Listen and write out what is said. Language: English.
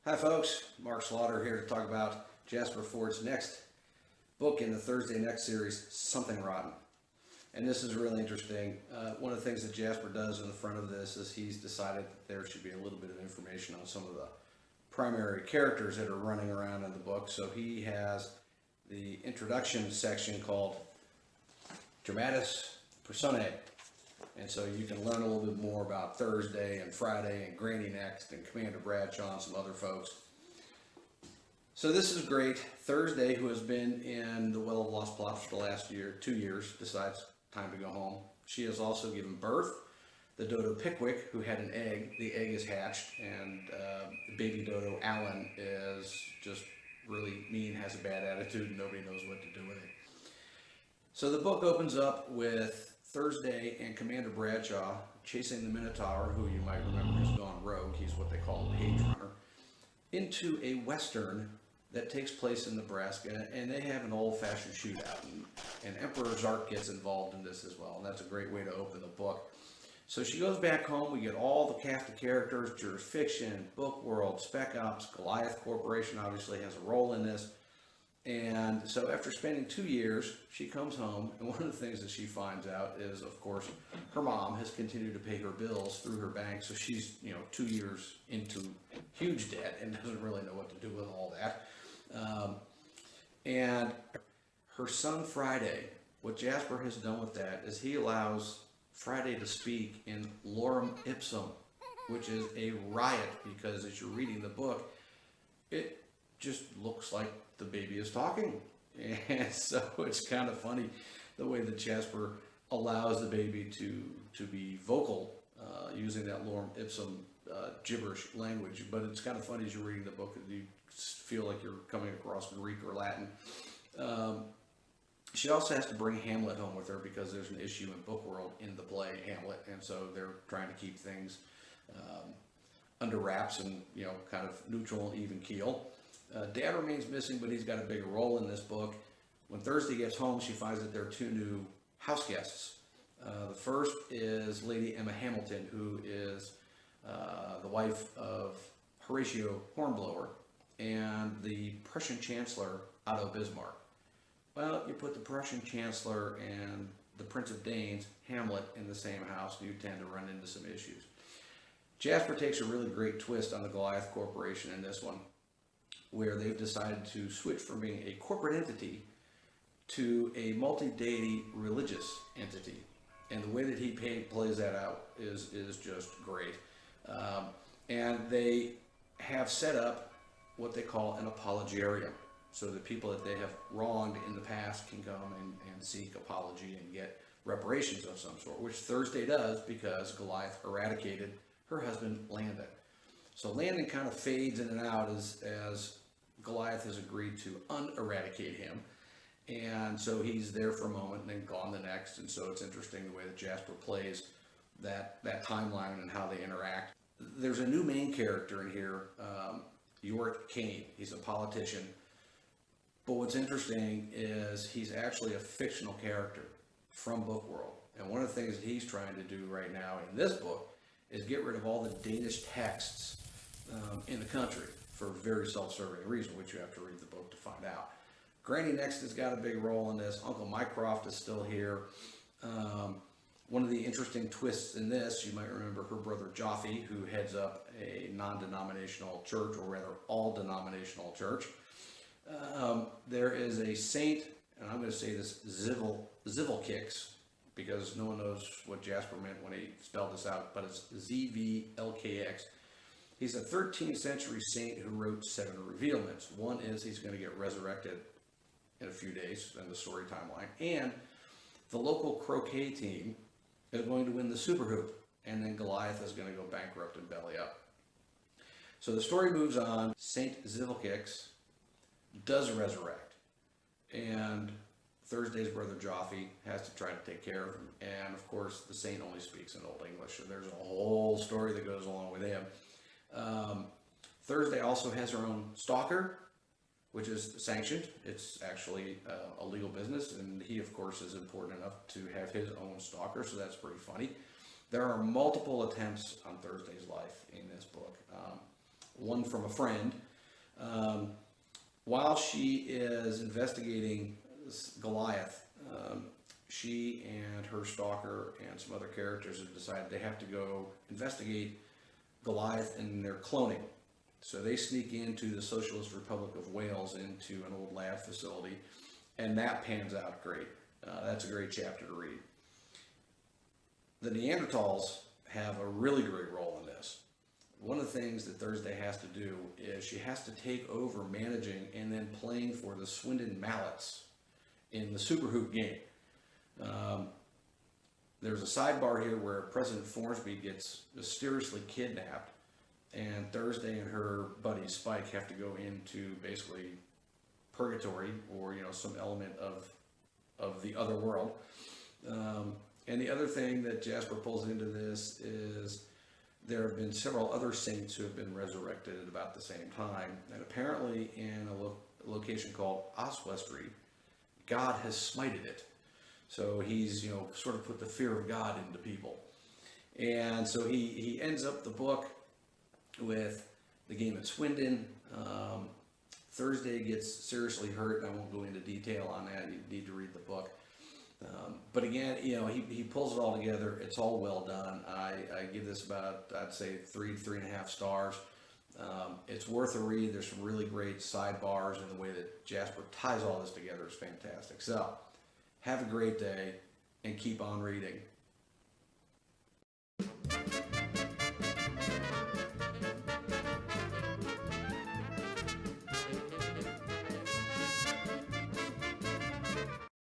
Hi folks, Mark Slauter here to talk about Jasper Fforde's next book in the Thursday Next series, Something Rotten. And this is really interesting. One of the things that Jasper does in the front of this is he's decided that there should be a little bit of information on some of the primary characters that are running around in the book. So he has the introduction section called Dramatis Personae. And so you can learn a little bit more about Thursday and Friday and Granny Next and Commander Bradshaw and some other folks. So this is great. Thursday, who has been in the Well of Lost Plots for the last 2 years, decides time to go home. She has also given birth. The dodo Pickwick, who had an egg, the egg is hatched, and the baby dodo Alan is just really mean, has a bad attitude, and nobody knows what to do with it. So the book opens up with Thursday and Commander Bradshaw chasing the Minotaur, who you might remember has gone rogue. He's what they call a page runner, into a western that takes place in Nebraska, and they have an old-fashioned shootout, and Emperor Zark gets involved in this as well, and that's a great way to open the book. So she goes back home. We get all the cast of characters: Jurisfiction, Book World, Spec Ops, Goliath Corporation obviously has a role in this. And so after spending 2 years, she comes home, and one of the things that she finds out is, of course, her mom has continued to pay her bills through her bank, so she's 2 years into huge debt and doesn't really know what to do with all that. And her son Friday, what Jasper has done with that is he allows Friday to speak in lorem ipsum, which is a riot, because as you're reading the book, it just looks like the baby is talking. And so it's kind of funny the way that Jasper allows the baby to be vocal using that lorem ipsum gibberish language. But it's kind of funny as you're reading the book that you feel like you're coming across Greek or Latin. She also has to bring Hamlet home with her because there's an issue in Book World in the play Hamlet, and so they're trying to keep things under wraps and kind of neutral and even keel. Dad remains missing, but he's got a bigger role in this book. When Thursday gets home, she finds that there are 2 new house guests. The first is Lady Emma Hamilton, who is the wife of Horatio Hornblower and the Prussian Chancellor Otto Bismarck. Well, you put the Prussian Chancellor and the Prince of Danes, Hamlet, in the same house, and you tend to run into some issues. Jasper takes a really great twist on the Goliath Corporation in this one, where they've decided to switch from being a corporate entity to a multi-deity religious entity. And the way that he plays that out is just great. And they have set up what they call an apologarium, so the people that they have wronged in the past can come and seek apology and get reparations of some sort, which Thursday does because Goliath eradicated her husband Landon. So Landon kind of fades in and out as Goliath has agreed to uneradicate him. And so he's there for a moment and then gone the next. And so it's interesting the way that Jasper plays that timeline and how they interact. There's a new main character in here, Yorick Kane. He's a politician. But what's interesting is he's actually a fictional character from Book World. And one of the things that he's trying to do right now in this book is get rid of all the Danish texts in the country for a very self-serving reason, which you have to read the book to find out. Granny Next has got a big role in this. Uncle Mycroft is still here. One of the interesting twists in this, you might remember her brother Joffe, who heads up a non-denominational church, or rather all-denominational church. There is a saint, and I'm going to say this, Zivelkix, because no one knows what Jasper meant when he spelled this out, but it's ZVLKX. He's a 13th century saint who wrote 7 revealments. One is he's going to get resurrected in a few days in the story timeline. And the local croquet team is going to win the Super Hoop. And then Goliath is going to go bankrupt and belly up. So the story moves on. Saint Zivelkix does resurrect. And Thursday's brother Joffe has to try to take care of him. And of course, the saint only speaks in Old English. So there's a whole story that goes along with him. Thursday also has her own stalker, which is sanctioned. It's actually a legal business, and he, of course, is important enough to have his own stalker, so that's pretty funny. There are multiple attempts on Thursday's life in this book. one from a friend. While she is investigating Goliath, she and her stalker and some other characters have decided they have to go investigate Goliath and their cloning. So they sneak into the Socialist Republic of Wales into an old lab facility, and that pans out great. That's a great chapter to read. The Neanderthals have a really great role in this. One of the things that Thursday has to do is she has to take over managing and then playing for the Swindon Mallets in the Super Hoop game. There's a sidebar here where President Formsby gets mysteriously kidnapped, and Thursday and her buddy Spike have to go into basically purgatory, or some element of the other world. And the other thing that Jasper pulls into this is there have been several other saints who have been resurrected at about the same time, and apparently in a location called Oswestry, God has smited it. So he's sort of put the fear of God into people, and so he ends up the book with the game at Swindon. Thursday gets seriously hurt. I won't go into detail on that. You need to read the book. But again, he pulls it all together. It's all well done. I give this about, I'd say 3.5 stars. It's worth a read. There's some really great sidebars, and the way that Jasper ties all this together is fantastic. So have a great day and keep on reading.